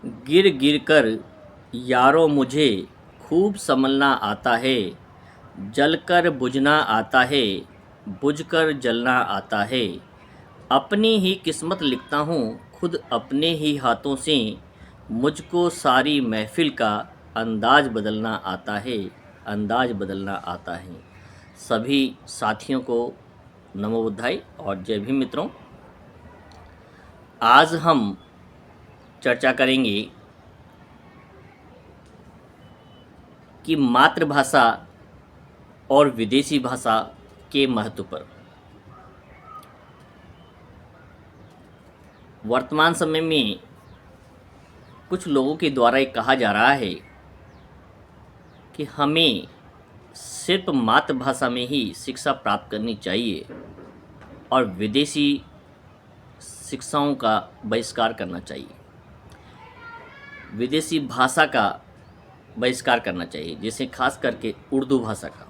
गिर गिर कर यारो मुझे खूब संभलना आता है। जलकर बुझना आता है, बुझकर जलना आता है। अपनी ही किस्मत लिखता हूँ खुद अपने ही हाथों से। मुझको सारी महफिल का अंदाज बदलना आता है, अंदाज बदलना आता है। सभी साथियों को नमो बुद्धाय और जय भीम मित्रों। आज हम चर्चा करेंगे कि मातृभाषा और विदेशी भाषा के महत्व पर। वर्तमान समय में कुछ लोगों के द्वारा ये कहा जा रहा है कि हमें सिर्फ मातृभाषा में ही शिक्षा प्राप्त करनी चाहिए और विदेशी शिक्षाओं का बहिष्कार करना चाहिए, विदेशी भाषा का बहिष्कार करना चाहिए, जैसे खास करके उर्दू भाषा का।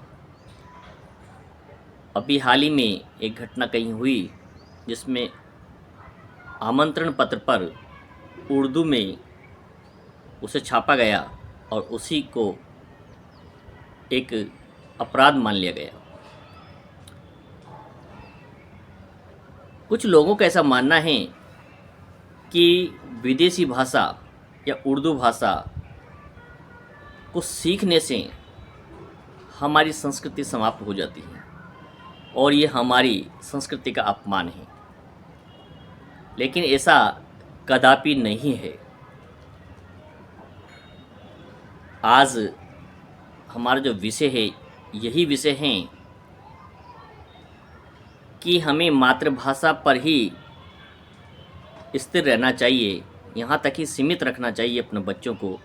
अभी हाल ही में एक घटना कहीं हुई जिसमें आमंत्रण पत्र पर उर्दू में उसे छापा गया और उसी को एक अपराध मान लिया गया। कुछ लोगों का ऐसा मानना है कि विदेशी भाषा या उर्दू भाषा को सीखने से हमारी संस्कृति समाप्त हो जाती है और ये हमारी संस्कृति का अपमान है, लेकिन ऐसा कदापि नहीं है। आज हमारा जो विषय है यही विषय है कि हमें मातृभाषा पर ही स्थिर रहना चाहिए, यहाँ तक ही सीमित रखना चाहिए अपने बच्चों को,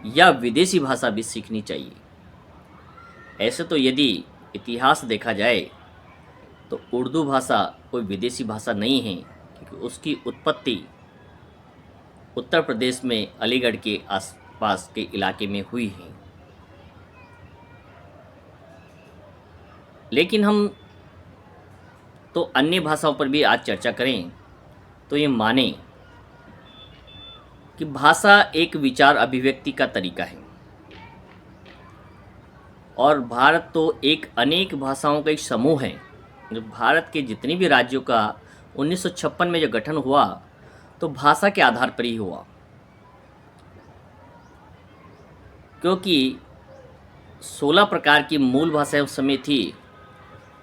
या विदेशी भाषा भी सीखनी चाहिए। ऐसे तो यदि इतिहास देखा जाए तो उर्दू भाषा कोई विदेशी भाषा नहीं है, क्योंकि उसकी उत्पत्ति उत्तर प्रदेश में अलीगढ़ के आसपास के इलाके में हुई है। लेकिन हम तो अन्य भाषाओं पर भी आज चर्चा करें तो ये माने कि भाषा एक विचार अभिव्यक्ति का तरीका है और भारत तो एक अनेक भाषाओं का एक समूह है। जो भारत के जितने भी राज्यों का 1956 में जो गठन हुआ तो भाषा के आधार पर ही हुआ, क्योंकि 16 प्रकार की मूल भाषाएं उस समय थी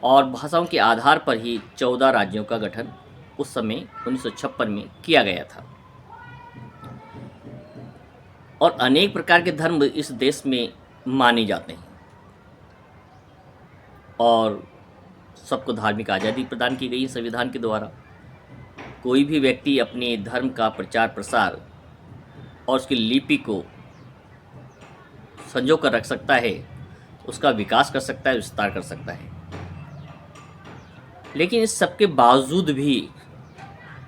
और भाषाओं के आधार पर ही 14 राज्यों का गठन उस समय 1956 में किया गया था। और अनेक प्रकार के धर्म इस देश में माने जाते हैं और सबको धार्मिक आज़ादी प्रदान की गई संविधान के द्वारा। कोई भी व्यक्ति अपने धर्म का प्रचार प्रसार और उसकी लिपि को संजो कर रख सकता है, उसका विकास कर सकता है, विस्तार कर सकता है। लेकिन इस सब के बावजूद भी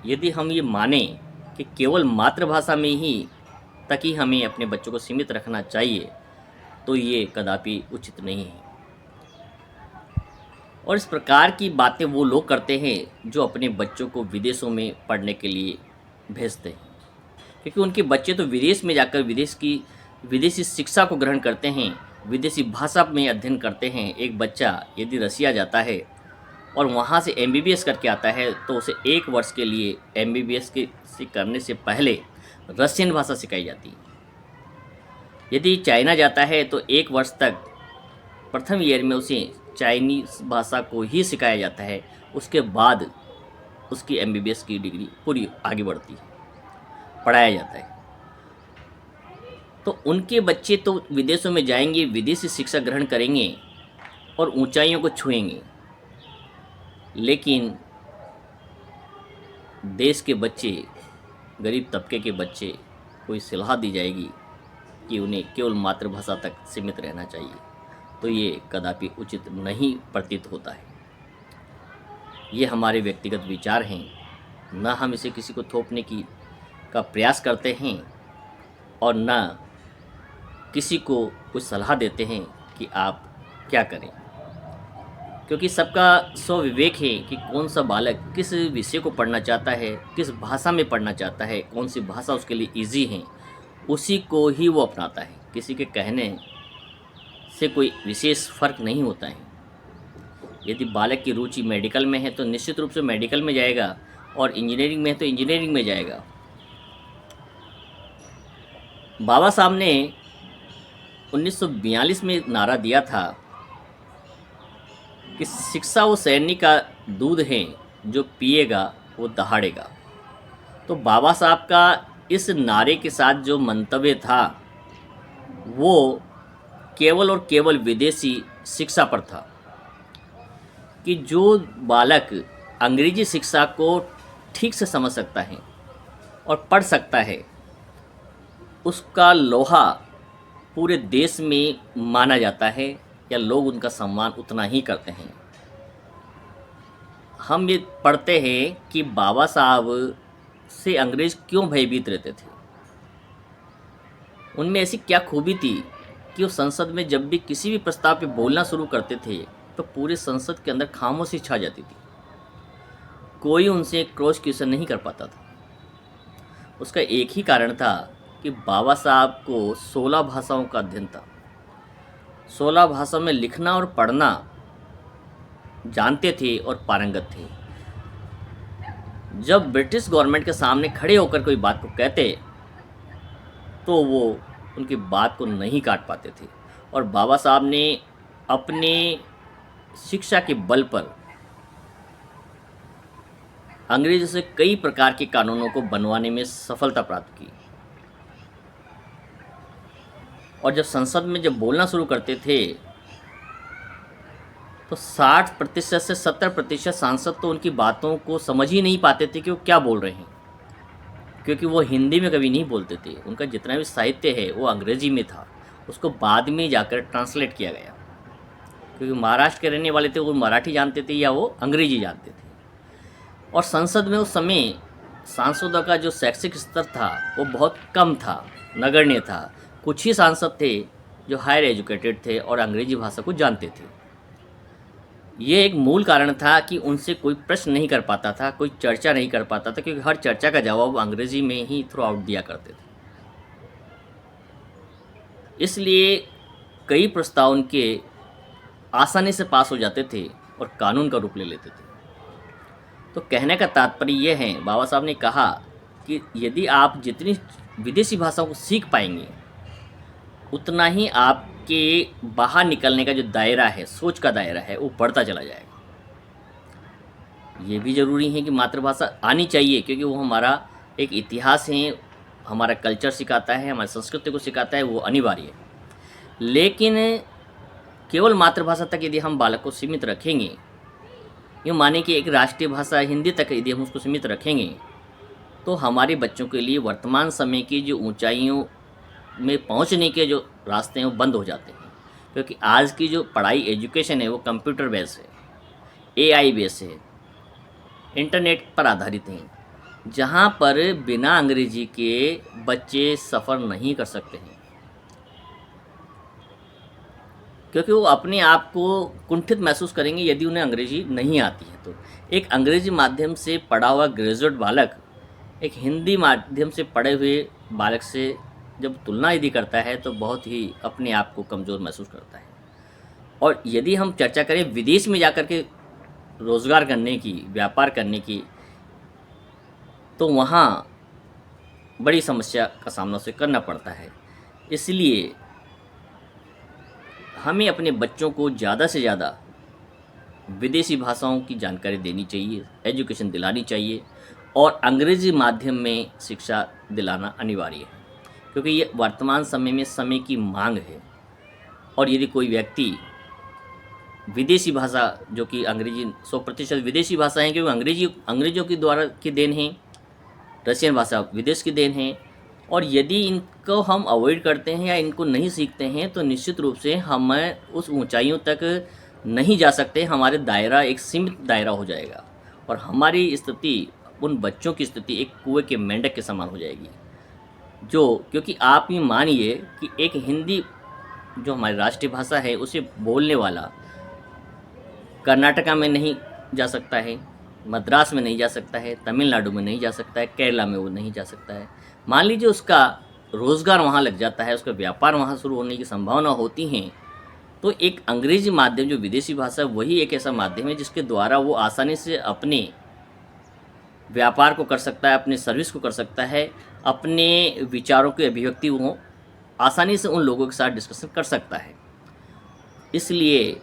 यदि हम ये माने कि केवल मातृभाषा में ही तक ही हमें अपने बच्चों को सीमित रखना चाहिए, तो ये कदापि उचित नहीं है। और इस प्रकार की बातें वो लोग करते हैं जो अपने बच्चों को विदेशों में पढ़ने के लिए भेजते हैं, क्योंकि उनके बच्चे तो विदेश में जाकर विदेशी शिक्षा को ग्रहण करते हैं, विदेशी भाषा में अध्ययन करते हैं। एक बच्चा यदि रसिया जाता है और वहाँ से MBBS करके आता है तो उसे 1 वर्ष के लिए MBBS से करने से पहले रशियन भाषा सिखाई जाती है। यदि चाइना जाता है तो 1 वर्ष तक प्रथम ईयर में उसे चाइनीज़ भाषा को ही सिखाया जाता है, उसके बाद उसकी MBBS की डिग्री पूरी आगे बढ़ती है, पढ़ाया जाता है। तो उनके बच्चे तो विदेशों में जाएंगे, विदेशी शिक्षा ग्रहण करेंगे और ऊंचाइयों को छुएंगे, लेकिन देश के बच्चे, गरीब तबके के बच्चे को सलाह दी जाएगी कि उन्हें केवल मातृभाषा तक सीमित रहना चाहिए, तो ये कदापि उचित नहीं प्रतीत होता है। ये हमारे व्यक्तिगत विचार हैं, न हम इसे किसी को थोपने का प्रयास करते हैं और न किसी को कुछ सलाह देते हैं कि आप क्या करें, क्योंकि सबका स्वविवेक है कि कौन सा बालक किस विषय को पढ़ना चाहता है, किस भाषा में पढ़ना चाहता है, कौन सी भाषा उसके लिए ईजी है, उसी को ही वो अपनाता है। किसी के कहने से कोई विशेष फ़र्क नहीं होता है। यदि बालक की रुचि मेडिकल में है तो निश्चित रूप से मेडिकल में जाएगा, और इंजीनियरिंग में है तो इंजीनियरिंग में जाएगा। बाबा साहब ने 1942 में एक नारा दिया था कि शिक्षा वो सैनिक का दूध है, जो पिएगा वो दहाड़ेगा। तो बाबा साहब का इस नारे के साथ जो मंतव्य था वो केवल और केवल विदेशी शिक्षा पर था, कि जो बालक अंग्रेजी शिक्षा को ठीक से समझ सकता है और पढ़ सकता है, उसका लोहा पूरे देश में माना जाता है, या लोग उनका सम्मान उतना ही करते हैं। हम ये पढ़ते हैं कि बाबा साहब से अंग्रेज क्यों भयभीत रहते थे। उनमें ऐसी क्या खूबी थी कि वो संसद में जब भी किसी भी प्रस्ताव पे बोलना शुरू करते थे तो पूरे संसद के अंदर खामोशी छा जाती थी। कोई उनसे क्रॉस क्वेश्चन नहीं कर पाता था। उसका एक ही कारण था कि बाबा साहब को 16 भाषाओं का अध्ययन था। 16 भाषा में लिखना और पढ़ना जानते थे और पारंगत थे। जब ब्रिटिश गवर्नमेंट के सामने खड़े होकर कोई बात को कहते तो वो उनकी बात को नहीं काट पाते थे, और बाबा साहब ने अपने शिक्षा के बल पर अंग्रेजों से कई प्रकार के कानूनों को बनवाने में सफलता प्राप्त की। और जब संसद में जब बोलना शुरू करते थे तो 60% से 70% सांसद तो उनकी बातों को समझ ही नहीं पाते थे कि वो क्या बोल रहे हैं, क्योंकि वो हिंदी में कभी नहीं बोलते थे। उनका जितना भी साहित्य है वो अंग्रेजी में था। उसको बाद में जाकर ट्रांसलेट किया गया, क्योंकि महाराष्ट्र के रहने वाले थे, वो मराठी जानते थे या वो अंग्रेजी जानते थे। और संसद में उस समय सांसदों का जो शैक्षिक स्तर था वो बहुत कम था, नगण्य था। कुछ ही सांसद थे जो हायर एजुकेटेड थे और अंग्रेजी भाषा को जानते थे। ये एक मूल कारण था कि उनसे कोई प्रश्न नहीं कर पाता था, कोई चर्चा नहीं कर पाता था, क्योंकि हर चर्चा का जवाब अंग्रेजी में ही थ्रू आउट दिया करते थे। इसलिए कई प्रस्ताव उनके आसानी से पास हो जाते थे और कानून का रूप ले लेते थे। तो कहने का तात्पर्य यह है, बाबा साहब ने कहा कि यदि आप जितनी विदेशी भाषाओं को सीख पाएंगे उतना ही आपके बाहर निकलने का जो दायरा है, सोच का दायरा है, वो बढ़ता चला जाएगा। ये भी ज़रूरी है कि मातृभाषा आनी चाहिए, क्योंकि वो हमारा एक इतिहास है, हमारा कल्चर सिखाता है, हमारी संस्कृति को सिखाता है, वो अनिवार्य है। लेकिन केवल मातृभाषा तक यदि हम बालक को सीमित रखेंगे, यूँ माने कि एक राष्ट्रीय भाषा हिंदी तक यदि हम उसको सीमित रखेंगे, तो हमारे बच्चों के लिए वर्तमान समय की जो ऊंचाइयों में पहुंचने के जो रास्ते हैं वो बंद हो जाते हैं। क्योंकि आज की जो पढ़ाई एजुकेशन है वो कंप्यूटर बेस है, एआई बेस है, इंटरनेट पर आधारित हैं, जहां पर बिना अंग्रेजी के बच्चे सफ़र नहीं कर सकते हैं, क्योंकि वो अपने आप को कुंठित महसूस करेंगे यदि उन्हें अंग्रेजी नहीं आती है। तो एक अंग्रेजी माध्यम से पढ़ा हुआ ग्रेजुएट बालक एक हिंदी माध्यम से पढ़े हुए बालक से जब तुलना यदि करता है तो बहुत ही अपने आप को कमज़ोर महसूस करता है। और यदि हम चर्चा करें विदेश में जाकर के रोज़गार करने की, व्यापार करने की, तो वहाँ बड़ी समस्या का सामना उसे करना पड़ता है। इसलिए हमें अपने बच्चों को ज़्यादा से ज़्यादा विदेशी भाषाओं की जानकारी देनी चाहिए, एजुकेशन दिलानी चाहिए, और अंग्रेज़ी माध्यम में शिक्षा दिलाना अनिवार्य है, क्योंकि ये वर्तमान समय में समय की मांग है। और यदि कोई व्यक्ति विदेशी भाषा, जो कि अंग्रेजी 100% विदेशी भाषा है, क्योंकि अंग्रेजों की द्वारा की देन है, रशियन भाषा विदेश की देन है, और यदि इनको हम अवॉइड करते हैं या इनको नहीं सीखते हैं तो निश्चित रूप से हम उस ऊंचाइयों तक नहीं जा सकते। हमारे दायरा एक सीमित दायरा हो जाएगा, और हमारी स्थिति, उन बच्चों की स्थिति एक कुएं के मेंढक के समान हो जाएगी। क्योंकि आप ये मानिए कि एक हिंदी जो हमारी राष्ट्रीय भाषा है उसे बोलने वाला कर्नाटका में नहीं जा सकता है, मद्रास में नहीं जा सकता है, तमिलनाडु में नहीं जा सकता है, केरला में वो नहीं जा सकता है। मान लीजिए उसका रोज़गार वहाँ लग जाता है, उसका व्यापार वहाँ शुरू होने की संभावना होती हैं, तो एक अंग्रेजी माध्यम जो विदेशी भाषा है वही एक ऐसा माध्यम है जिसके द्वारा वो आसानी से अपने व्यापार को कर सकता है, अपने सर्विस को कर सकता है, अपने विचारों की अभिव्यक्ति वो आसानी से उन लोगों के साथ डिस्कशन कर सकता है। इसलिए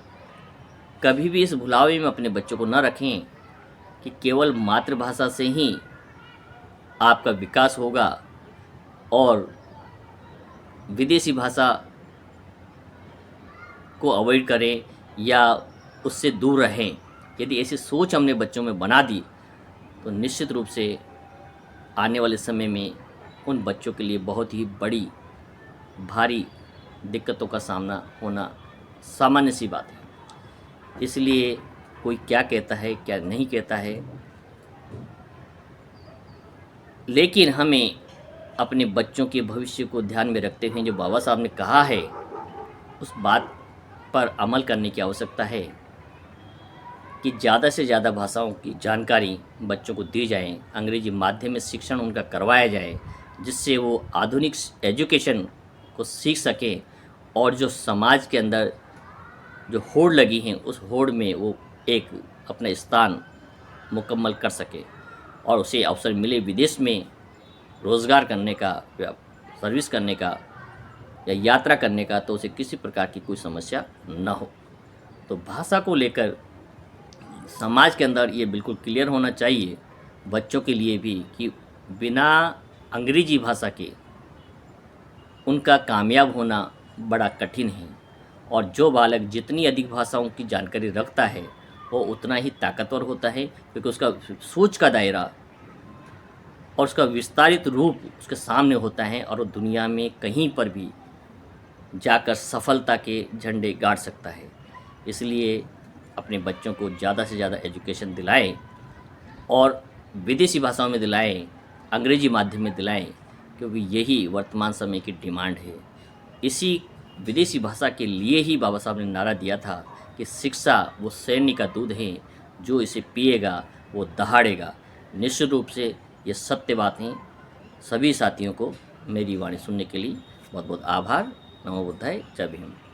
कभी भी इस भुलावे में अपने बच्चों को न रखें कि केवल मातृभाषा से ही आपका विकास होगा और विदेशी भाषा को अवॉइड करें या उससे दूर रहें। यदि ऐसी सोच हमने बच्चों में बना दी तो निश्चित रूप से आने वाले समय में उन बच्चों के लिए बहुत ही बड़ी भारी दिक्कतों का सामना होना सामान्य सी बात है। इसलिए कोई क्या कहता है क्या नहीं कहता है, लेकिन हमें अपने बच्चों के भविष्य को ध्यान में रखते हुए जो बाबा साहब ने कहा है उस बात पर अमल करने की आवश्यकता है कि ज़्यादा से ज़्यादा भाषाओं की जानकारी बच्चों को दी जाए, अंग्रेजी माध्यम में शिक्षण उनका करवाया जाए, जिससे वो आधुनिक एजुकेशन को सीख सकें और जो समाज के अंदर जो होड़ लगी हैं उस होड़ में वो एक अपना स्थान मुकम्मल कर सके और उसे अवसर मिले विदेश में रोज़गार करने का या सर्विस करने का या यात्रा करने का, तो उसे किसी प्रकार की कोई समस्या न हो। तो भाषा को लेकर समाज के अंदर ये बिल्कुल क्लियर होना चाहिए बच्चों के लिए भी कि बिना अंग्रेजी भाषा के उनका कामयाब होना बड़ा कठिन है और जो बालक जितनी अधिक भाषाओं की जानकारी रखता है वो उतना ही ताकतवर होता है, क्योंकि उसका सोच का दायरा और उसका विस्तारित रूप उसके सामने होता है और वो दुनिया में कहीं पर भी जाकर सफलता के झंडे गाड़ सकता है। इसलिए अपने बच्चों को ज़्यादा से ज़्यादा एजुकेशन दिलाएं और विदेशी भाषाओं में दिलाएं, अंग्रेजी माध्यम में दिलाएं, क्योंकि यही वर्तमान समय की डिमांड है। इसी विदेशी भाषा के लिए ही बाबा साहब ने नारा दिया था कि शिक्षा वो सैन्य का दूध है, जो इसे पिएगा वो दहाड़ेगा। निश्चित रूप से ये सत्य बात है। सभी साथियों को मेरी वाणी सुनने के लिए बहुत बहुत आभार। नमो बुद्धाय। जय भीम।